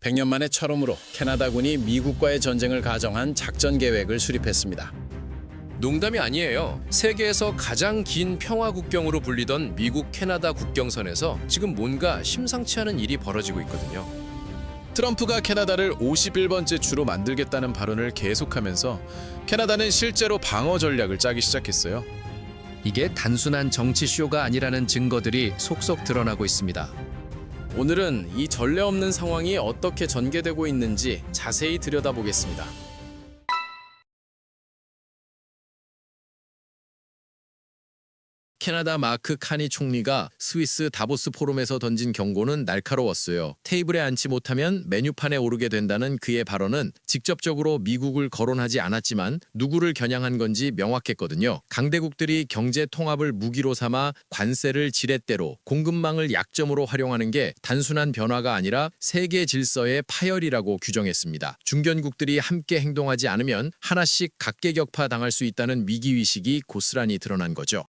100년 만에 처음으로 캐나다군이 미국과의 전쟁을 가정한 작전 계획을 수립했습니다. 농담이 아니에요. 세계에서 가장 긴 평화 국경으로 불리던 미국 캐나다 국경선에서 지금 뭔가 심상치 않은 일이 벌어지고 있거든요. 트럼프가 캐나다를 51번째 주로 만들겠다는 발언을 계속하면서 캐나다는 실제로 방어 전략을 짜기 시작했어요. 이게 단순한 정치 쇼가 아니라는 증거들이 속속 드러나고 있습니다. 오늘은 이 전례 없는 상황이 어떻게 전개되고 있는지 자세히 들여다보겠습니다. 캐나다 마크 카니 총리가 스위스 다보스 포럼에서 던진 경고는 날카로웠어요. 테이블에 앉지 못하면 메뉴판에 오르게 된다는 그의 발언은 직접적으로 미국을 거론하지 않았지만 누구를 겨냥한 건지 명확했거든요. 강대국들이 경제 통합을 무기로 삼아 관세를 지렛대로 공급망을 약점으로 활용하는 게 단순한 변화가 아니라 세계 질서의 파열이라고 규정했습니다. 중견국들이 함께 행동하지 않으면 하나씩 각계격파 당할 수 있다는 위기의식이 고스란히 드러난 거죠.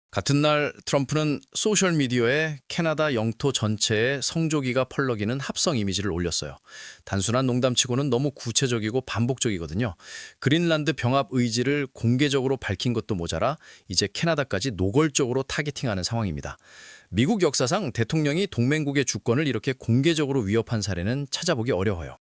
같은 날 트럼프는 소셜미디어에 캐나다 영토 전체에 성조기가 펄럭이는 합성 이미지를 올렸어요. 단순한 농담치고는 너무 구체적이고 반복적이거든요. 그린란드 병합 의지를 공개적으로 밝힌 것도 모자라 이제 캐나다까지 노골적으로 타겟팅하는 상황입니다. 미국 역사상 대통령이 동맹국의 주권을 이렇게 공개적으로 위협한 사례는 찾아보기 어려워요.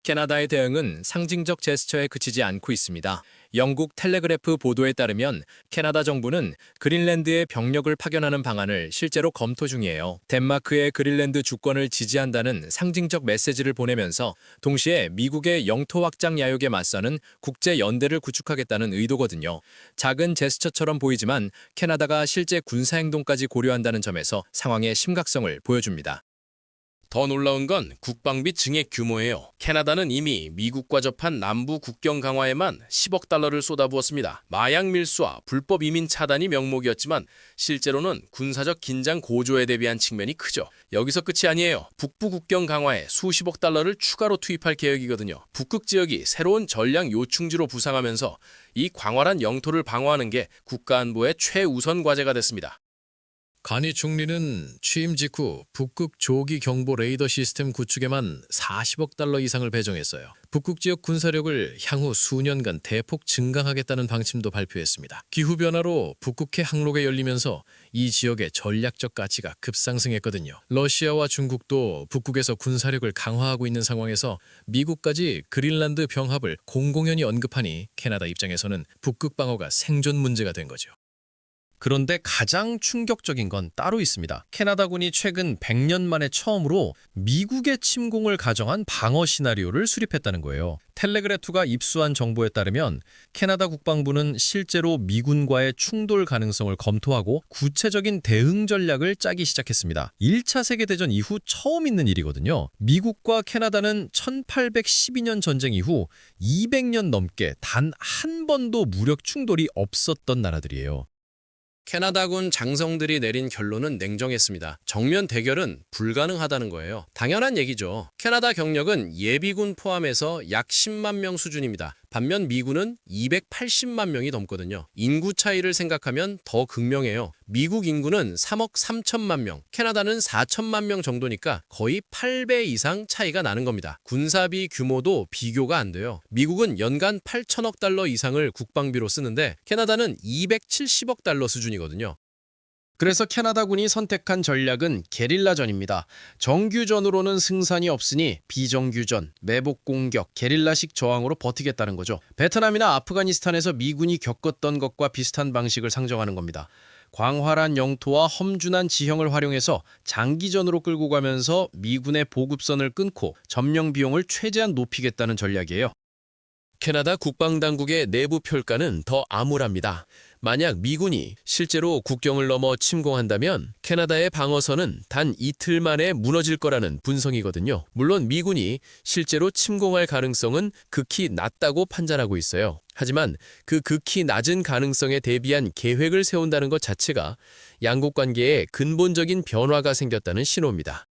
캐나다의 대응은 상징적 제스처에 그치지 않고 있습니다. 영국 텔레그래프 보도에 따르면 캐나다 정부는 그린랜드에 병력을 파견하는 방안을 실제로 검토 중이에요. 덴마크의 그린랜드 주권을 지지한다는 상징적 메시지를 보내면서 동시에 미국의 영토 확장 야욕에 맞서는 국제 연대를 구축하겠다는 의도거든요. 작은 제스처처럼 보이지만 캐나다가 실제 군사 행동까지 고려한다는 점에서 상황의 심각성을 보여줍니다. 더 놀라운 건 국방비 증액 규모예요. 캐나다는 이미 미국과 접한 남부 국경 강화에만 10억 달러를 쏟아부었습니다. 마약 밀수와 불법 이민 차단이 명목이었지만 실제로는 군사적 긴장 고조에 대비한 측면이 크죠. 여기서 끝이 아니에요. 북부 국경 강화에 수십억 달러를 추가로 투입할 계획이거든요. 북극 지역이 새로운 전략 요충지로 부상하면서 이 광활한 영토를 방어하는 게 국가안보의 최우선 과제가 됐습니다. 카니 총리는 취임 직후 북극 조기 경보 레이더 시스템 구축에만 40억 달러 이상을 배정했어요. 북극 지역 군사력을 향후 수년간 대폭 증강하겠다는 방침도 발표했습니다. 기후변화로 북극해 항로가 열리면서 이 지역의 전략적 가치가 급상승했거든요. 러시아와 중국도 북극에서 군사력을 강화하고 있는 상황에서 미국까지 그린란드 병합을 공공연히 언급하니 캐나다 입장에서는 북극 방어가 생존 문제가 된 거죠. 그런데 가장 충격적인 건 따로 있습니다. 캐나다군이 최근 100년 만에 처음으로 미국의 침공을 가정한 방어 시나리오를 수립했다는 거예요. 텔레그래프가 입수한 정보에 따르면 캐나다 국방부는 실제로 미군과의 충돌 가능성을 검토하고 구체적인 대응 전략을 짜기 시작했습니다. 1차 세계대전 이후 처음 있는 일이거든요. 미국과 캐나다는 1812년 전쟁 이후 200년 넘게 단 한 번도 무력 충돌이 없었던 나라들이에요. 캐나다군 장성들이 내린 결론은 냉정했습니다. 정면 대결은 불가능하다는 거예요. 당연한 얘기죠. 캐나다 경력은 예비군 포함해서 약 10만 명 수준입니다. 반면 미군은 280만 명이 넘거든요. 인구 차이를 생각하면 더 극명해요. 미국 인구는 3억 3천만 명, 캐나다는 4천만 명 정도니까 거의 8배 이상 차이가 나는 겁니다. 군사비 규모도 비교가 안 돼요. 미국은 연간 8천억 달러 이상을 국방비로 쓰는데 캐나다는 270억 달러 수준이거든요. 그래서 캐나다군이 선택한 전략은 게릴라전입니다. 정규전으로는 승산이 없으니 비정규전, 매복 공격, 게릴라식 저항으로 버티겠다는 거죠. 베트남이나 아프가니스탄에서 미군이 겪었던 것과 비슷한 방식을 상정하는 겁니다. 광활한 영토와 험준한 지형을 활용해서 장기전으로 끌고 가면서 미군의 보급선을 끊고 점령 비용을 최대한 높이겠다는 전략이에요. 캐나다 국방당국의 내부 평가는 더 암울합니다. 만약 미군이 실제로 국경을 넘어 침공한다면 캐나다의 방어선은 단 이틀 만에 무너질 거라는 분석이거든요. 물론 미군이 실제로 침공할 가능성은 극히 낮다고 판단하고 있어요. 하지만 그 극히 낮은 가능성에 대비한 계획을 세운다는 것 자체가 양국 관계에 근본적인 변화가 생겼다는 신호입니다.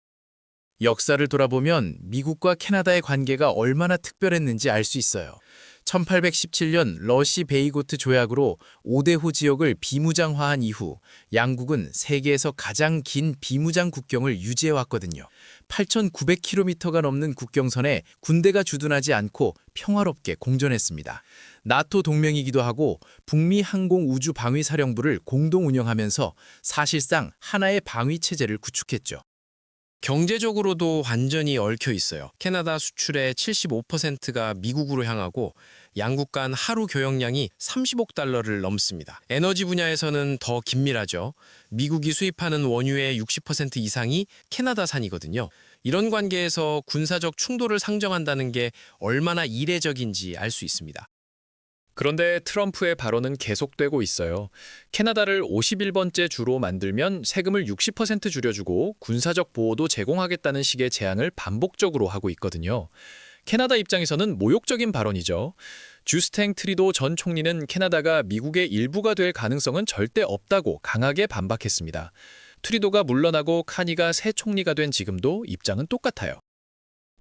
역사를 돌아보면 미국과 캐나다의 관계가 얼마나 특별했는지 알 수 있어요. 1817년 러시 베이고트 조약으로 오대호 지역을 비무장화한 이후 양국은 세계에서 가장 긴 비무장 국경을 유지해왔거든요. 8,900km가 넘는 국경선에 군대가 주둔하지 않고 평화롭게 공존했습니다. 나토 동맹이기도 하고 북미 항공 우주 방위 사령부를 공동 운영하면서 사실상 하나의 방위 체제를 구축했죠. 경제적으로도 완전히 얽혀 있어요. 캐나다 수출의 75%가 미국으로 향하고 양국 간 하루 교역량이 30억 달러를 넘습니다. 에너지 분야에서는 더 긴밀하죠. 미국이 수입하는 원유의 60% 이상이 캐나다산이거든요. 이런 관계에서 군사적 충돌을 상정한다는 게 얼마나 이례적인지 알 수 있습니다. 그런데 트럼프의 발언은 계속되고 있어요. 캐나다를 51번째 주로 만들면 세금을 60% 줄여주고 군사적 보호도 제공하겠다는 식의 제안을 반복적으로 하고 있거든요. 캐나다 입장에서는 모욕적인 발언이죠. 주스탱 트리도 전 총리는 캐나다가 미국의 일부가 될 가능성은 절대 없다고 강하게 반박했습니다. 트리도가 물러나고 카니가 새 총리가 된 지금도 입장은 똑같아요.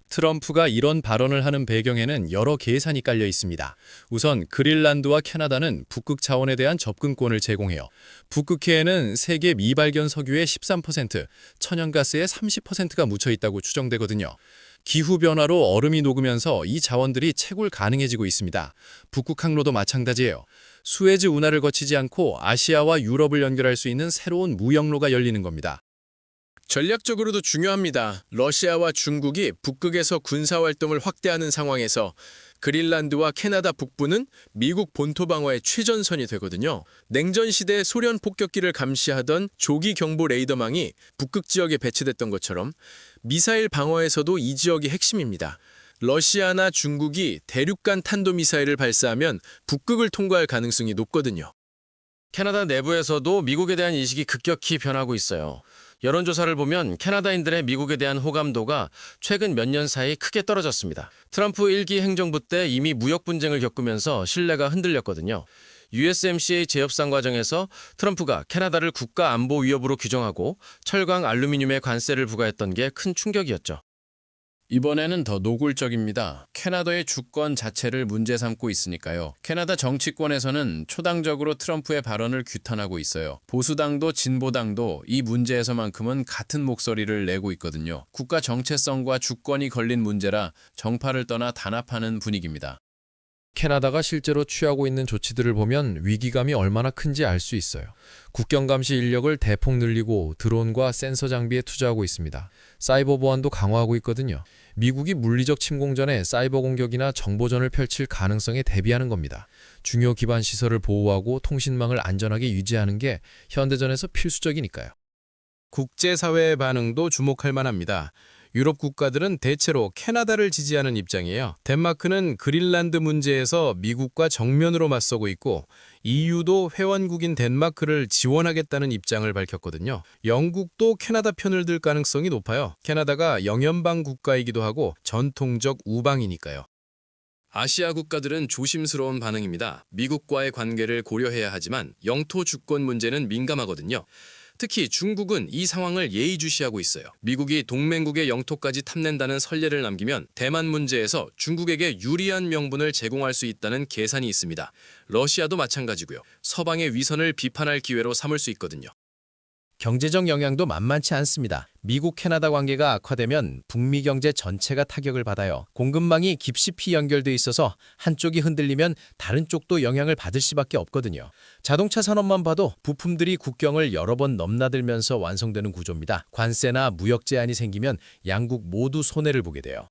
트럼프가 이런 발언을 하는 배경에는 여러 계산이 깔려 있습니다. 우선 그린란드와 캐나다는 북극 자원에 대한 접근권을 제공해요. 북극해에는 세계 미발견 석유의 13%, 천연가스의 30%가 묻혀 있다고 추정되거든요. 기후변화로 얼음이 녹으면서 이 자원들이 채굴 가능해지고 있습니다. 북극 항로도 마찬가지예요. 수에즈 운하를 거치지 않고 아시아와 유럽을 연결할 수 있는 새로운 무역로가 열리는 겁니다. 전략적으로도 중요합니다. 러시아와 중국이 북극에서 군사활동을 확대하는 상황에서 그린란드와 캐나다 북부는 미국 본토 방어의 최전선이 되거든요. 냉전 시대 소련 폭격기를 감시하던 조기 경보 레이더망이 북극 지역에 배치됐던 것처럼 미사일 방어에서도 이 지역이 핵심입니다. 러시아나 중국이 대륙간 탄도미사일을 발사하면 북극을 통과할 가능성이 높거든요. 캐나다 내부에서도 미국에 대한 인식이 급격히 변하고 있어요. 여론조사를 보면 캐나다인들의 미국에 대한 호감도가 최근 몇 년 사이 크게 떨어졌습니다. 트럼프 1기 행정부 때 이미 무역 분쟁을 겪으면서 신뢰가 흔들렸거든요. USMCA 재협상 과정에서 트럼프가 캐나다를 국가 안보 위협으로 규정하고 철강 알루미늄에 관세를 부과했던 게 큰 충격이었죠. 이번에는 더 노골적입니다. 캐나다의 주권 자체를 문제 삼고 있으니까요. 캐나다 정치권에서는 초당적으로 트럼프의 발언을 규탄하고 있어요. 보수당도 진보당도 이 문제에서만큼은 같은 목소리를 내고 있거든요. 국가 정체성과 주권이 걸린 문제라 정파를 떠나 단합하는 분위기입니다. 캐나다가 실제로 취하고 있는 조치들을 보면 위기감이 얼마나 큰지 알 수 있어요. 국경 감시 인력을 대폭 늘리고 드론과 센서 장비에 투자하고 있습니다. 사이버 보안도 강화하고 있거든요. 미국이 물리적 침공전에 사이버 공격이나 정보전을 펼칠 가능성에 대비하는 겁니다. 중요 기반 시설을 보호하고 통신망을 안전하게 유지하는 게 현대전에서 필수적이니까요. 국제사회의 반응도 주목할 만합니다. 유럽 국가들은 대체로 캐나다를 지지하는 입장이에요. 덴마크는 그린란드 문제에서 미국과 정면으로 맞서고 있고 EU도 회원국인 덴마크를 지원하겠다는 입장을 밝혔거든요. 영국도 캐나다 편을 들 가능성이 높아요. 캐나다가 영연방 국가이기도 하고 전통적 우방이니까요. 아시아 국가들은 조심스러운 반응입니다. 미국과의 관계를 고려해야 하지만 영토 주권 문제는 민감하거든요. 특히 중국은 이 상황을 예의주시하고 있어요. 미국이 동맹국의 영토까지 탐낸다는 선례를 남기면 대만 문제에서 중국에게 유리한 명분을 제공할 수 있다는 계산이 있습니다. 러시아도 마찬가지고요. 서방의 위선을 비판할 기회로 삼을 수 있거든요. 경제적 영향도 만만치 않습니다. 미국-캐나다 관계가 악화되면 북미 경제 전체가 타격을 받아요. 공급망이 깊숙이 연결돼 있어서 한쪽이 흔들리면 다른 쪽도 영향을 받을 수밖에 없거든요. 자동차 산업만 봐도 부품들이 국경을 여러 번 넘나들면서 완성되는 구조입니다. 관세나 무역 제한이 생기면 양국 모두 손해를 보게 돼요.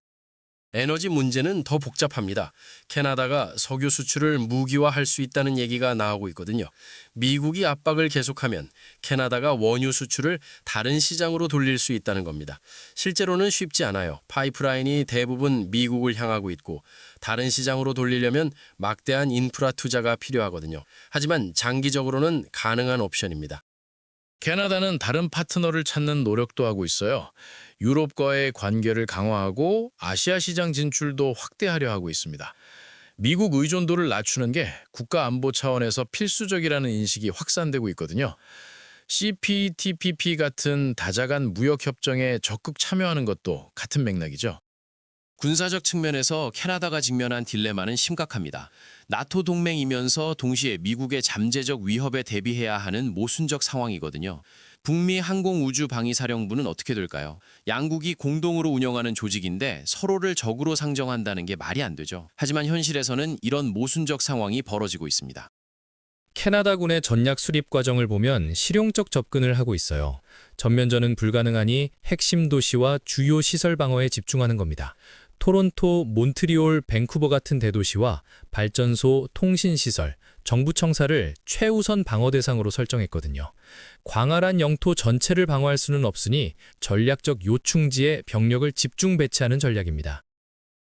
에너지 문제는 더 복잡합니다. 캐나다가 석유 수출을 무기화할 수 있다는 얘기가 나오고 있거든요. 미국이 압박을 계속하면 캐나다가 원유 수출을 다른 시장으로 돌릴 수 있다는 겁니다. 실제로는 쉽지 않아요. 파이프라인이 대부분 미국을 향하고 있고 다른 시장으로 돌리려면 막대한 인프라 투자가 필요하거든요. 하지만 장기적으로는 가능한 옵션입니다. 캐나다는 다른 파트너를 찾는 노력도 하고 있어요. 유럽과의 관계를 강화하고 아시아 시장 진출도 확대하려 하고 있습니다. 미국 의존도를 낮추는 게 국가 안보 차원에서 필수적이라는 인식이 확산되고 있거든요. CPTPP 같은 다자간 무역 협정에 적극 참여하는 것도 같은 맥락이죠. 군사적 측면에서 캐나다가 직면한 딜레마는 심각합니다. 나토 동맹이면서 동시에 미국의 잠재적 위협에 대비해야 하는 모순적 상황이거든요. 북미 항공우주방위사령부는 어떻게 될까요? 양국이 공동으로 운영하는 조직인데 서로를 적으로 상정한다는 게 말이 안 되죠. 하지만 현실에서는 이런 모순적 상황이 벌어지고 있습니다. 캐나다군의 전략 수립 과정을 보면 실용적 접근을 하고 있어요. 전면전은 불가능하니 핵심 도시와 주요 시설 방어에 집중하는 겁니다. 토론토, 몬트리올, 밴쿠버 같은 대도시와 발전소, 통신시설, 정부 청사를 최우선 방어 대상으로 설정했거든요. 광활한 영토 전체를 방어할 수는 없으니 전략적 요충지에 병력을 집중 배치하는 전략입니다.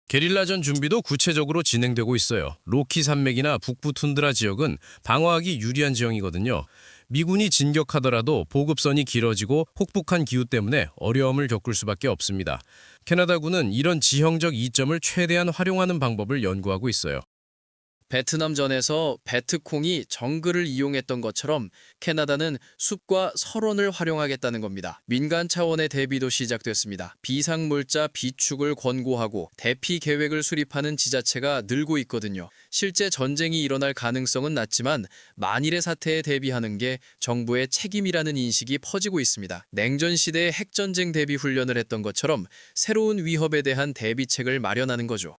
게릴라전 준비도 구체적으로 진행되고 있어요. 로키 산맥이나 북부 툰드라 지역은 방어하기 유리한 지형이거든요. 미군이 진격하더라도 보급선이 길어지고 혹북한 기후 때문에 어려움을 겪을 수밖에 없습니다. 캐나다군은 이런 지형적 이점을 최대한 활용하는 방법을 연구하고 있어요. 베트남전에서 베트콩이 정글을 이용했던 것처럼 캐나다는 숲과 설원을 활용하겠다는 겁니다. 민간 차원의 대비도 시작됐습니다. 비상물자 비축을 권고하고 대피 계획을 수립하는 지자체가 늘고 있거든요. 실제 전쟁이 일어날 가능성은 낮지만 만일의 사태에 대비하는 게 정부의 책임이라는 인식이 퍼지고 있습니다. 냉전 시대의 핵전쟁 대비 훈련을 했던 것처럼 새로운 위협에 대한 대비책을 마련하는 거죠.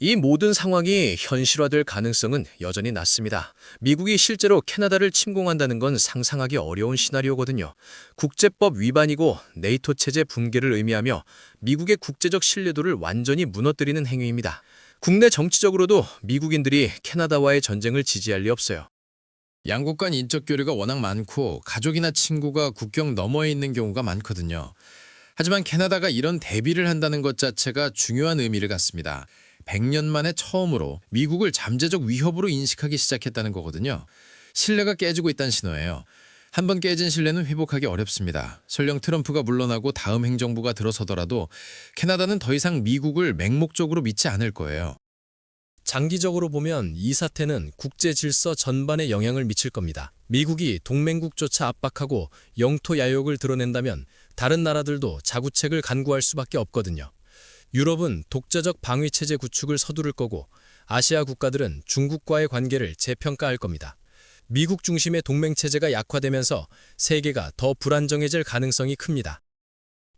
이 모든 상황이 현실화될 가능성은 여전히 낮습니다. 미국이 실제로 캐나다를 침공한다는 건 상상하기 어려운 시나리오거든요. 국제법 위반이고 네이토 체제 붕괴를 의미하며 미국의 국제적 신뢰도를 완전히 무너뜨리는 행위입니다. 국내 정치적으로도 미국인들이 캐나다와의 전쟁을 지지할 리 없어요. 양국 간 인적 교류가 워낙 많고 가족이나 친구가 국경 너머에 있는 경우가 많거든요. 하지만 캐나다가 이런 대비를 한다는 것 자체가 중요한 의미를 갖습니다. 100년 만에 처음으로 미국을 잠재적 위협으로 인식하기 시작했다는 거거든요. 신뢰가 깨지고 있다는 신호예요. 한번 깨진 신뢰는 회복하기 어렵습니다. 설령 트럼프가 물러나고 다음 행정부가 들어서더라도 캐나다는 더 이상 미국을 맹목적으로 믿지 않을 거예요. 장기적으로 보면 이 사태는 국제 질서 전반에 영향을 미칠 겁니다. 미국이 동맹국조차 압박하고 영토 야욕을 드러낸다면 다른 나라들도 자구책을 간구할 수밖에 없거든요. 유럽은 독자적 방위체제 구축을 서두를 거고 아시아 국가들은 중국과의 관계를 재평가할 겁니다. 미국 중심의 동맹체제가 약화되면서 세계가 더 불안정해질 가능성이 큽니다.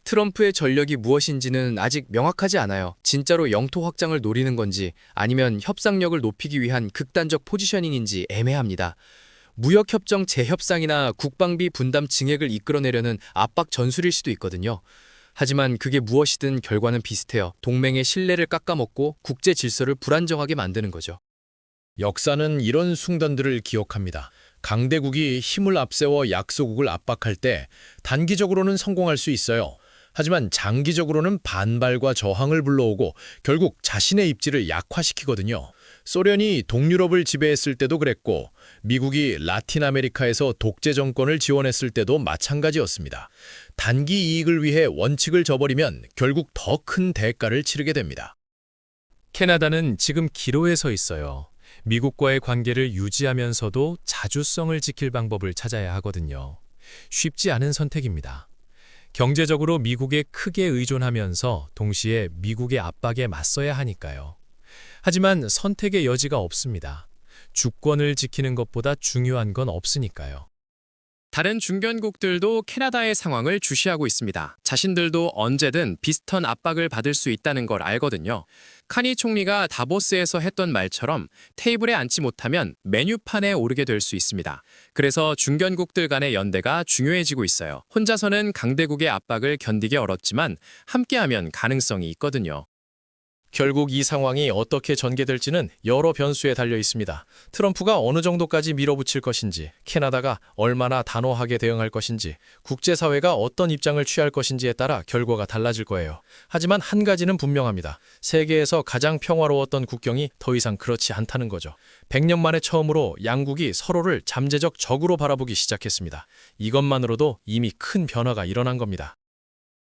트럼프의 전력이 무엇인지는 아직 명확하지 않아요. 진짜로 영토 확장을 노리는 건지 아니면 협상력을 높이기 위한 극단적 포지셔닝인지 애매합니다. 무역협정 재협상이나 국방비 분담 증액을 이끌어내려는 압박 전술일 수도 있거든요. 하지만 그게 무엇이든 결과는 비슷해요. 동맹의 신뢰를 깎아먹고 국제 질서를 불안정하게 만드는 거죠. 역사는 이런 순간들을 기억합니다. 강대국이 힘을 앞세워 약소국을 압박할 때 단기적으로는 성공할 수 있어요. 하지만 장기적으로는 반발과 저항을 불러오고 결국 자신의 입지를 약화시키거든요. 소련이 동유럽을 지배했을 때도 그랬고 미국이 라틴 아메리카에서 독재 정권을 지원했을 때도 마찬가지였습니다. 단기 이익을 위해 원칙을 저버리면 결국 더 큰 대가를 치르게 됩니다. 캐나다는 지금 기로에 서 있어요. 미국과의 관계를 유지하면서도 자주성을 지킬 방법을 찾아야 하거든요. 쉽지 않은 선택입니다. 경제적으로 미국에 크게 의존하면서 동시에 미국의 압박에 맞서야 하니까요. 하지만 선택의 여지가 없습니다. 주권을 지키는 것보다 중요한 건 없으니까요. 다른 중견국들도 캐나다의 상황을 주시하고 있습니다. 자신들도 언제든 비슷한 압박을 받을 수 있다는 걸 알거든요. 카니 총리가 다보스에서 했던 말처럼 테이블에 앉지 못하면 메뉴판에 오르게 될 수 있습니다. 그래서 중견국들 간의 연대가 중요해지고 있어요. 혼자서는 강대국의 압박을 견디기 어렵지만 함께하면 가능성이 있거든요. 결국 이 상황이 어떻게 전개될지는 여러 변수에 달려 있습니다. 트럼프가 어느 정도까지 밀어붙일 것인지, 캐나다가 얼마나 단호하게 대응할 것인지, 국제사회가 어떤 입장을 취할 것인지에 따라 결과가 달라질 거예요. 하지만 한 가지는 분명합니다. 세계에서 가장 평화로웠던 국경이 더 이상 그렇지 않다는 거죠. 100년 만에 처음으로 양국이 서로를 잠재적 적으로 바라보기 시작했습니다. 이것만으로도 이미 큰 변화가 일어난 겁니다.